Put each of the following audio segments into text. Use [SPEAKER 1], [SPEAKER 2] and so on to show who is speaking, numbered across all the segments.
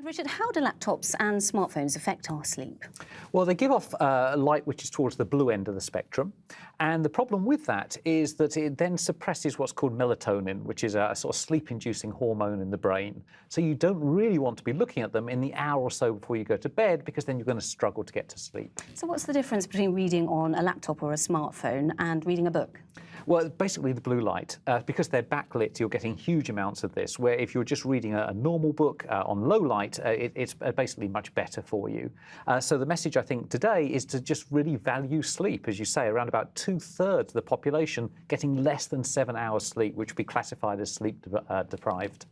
[SPEAKER 1] And Richard, how do laptops and smartphones affect our sleep?
[SPEAKER 2] Well, they give off light which is towards the blue end of the spectrum. And the problem with that is that it then suppresses what's called melatonin, which is a sort of sleep-inducing hormone in the brain. So you don't really want to be looking at them in the hour or so before you go to bed, because then you're going to struggle to get to sleep.
[SPEAKER 1] So what's the difference between reading on a laptop or a smartphone and reading a book?
[SPEAKER 2] Well, basically the blue light. Because they're backlit, you're getting huge amounts of this, where if you're just reading a normal book on low light, it's basically much better for you. So the message, I think, today is to just really value sleep. As you say, around about 2/3 of the population getting less than 7 hours sleep, which would be classified as sleep deprived.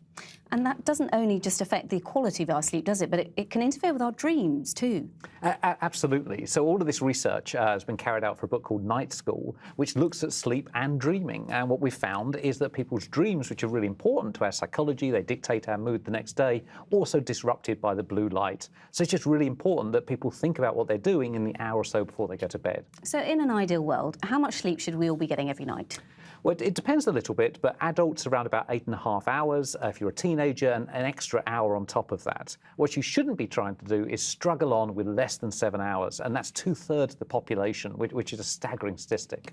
[SPEAKER 1] And that doesn't only just affect the quality of our sleep, does it? But it can interfere with our dreams too.
[SPEAKER 2] Absolutely. So all of this research has been carried out for a book called Night School, which looks at sleep and dreaming. And what we found is that people's dreams, which are really important to our psychology, they dictate our mood the next day, also disrupted by the blue light. So it's just really important that people think about what they're doing in the hour or so before they go to bed.
[SPEAKER 1] So in an ideal world, how much sleep should we all be getting every night?
[SPEAKER 2] Well, it depends a little bit, but adults around about 8.5 hours. If you're a teenager, an extra hour on top of that. What you shouldn't be trying to do is struggle on with less than 7 hours, and that's 2/3 of the population, which is a staggering statistic.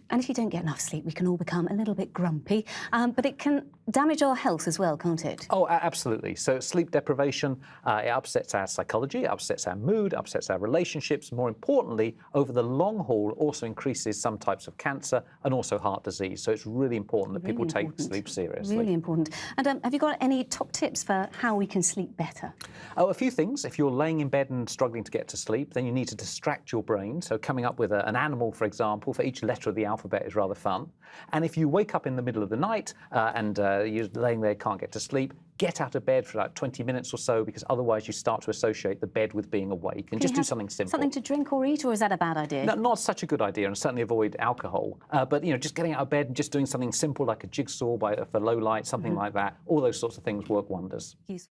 [SPEAKER 1] And if you don't get enough sleep, we can all become a little bit grumpy, but it can damage our health as well, can't it?
[SPEAKER 2] Oh, absolutely. So sleep deprivation, it upsets our psychology, it upsets our mood, upsets our relationships. More importantly, over the long haul, also increases some types of cancer and also heart disease. So it's really important that people take sleep seriously.
[SPEAKER 1] Really important. And have you got any top tips for how we can sleep better?
[SPEAKER 2] Oh, a few things. If you're laying in bed and struggling to get to sleep, then you need to distract your brain. So coming up with an animal, for example, for each letter of the alphabet is rather fun. And if you wake up in the middle of the night and you're laying there, can't get to sleep, get out of bed for like 20 minutes or so, because otherwise you start to associate the bed with being awake, and just do something simple.
[SPEAKER 1] Something to drink or eat, or is that a bad idea?
[SPEAKER 2] No, not such a good idea, and certainly avoid alcohol. But, just getting out of bed and just doing something simple like a jigsaw for low light, something like that, all those sorts of things work wonders.
[SPEAKER 1] Useful.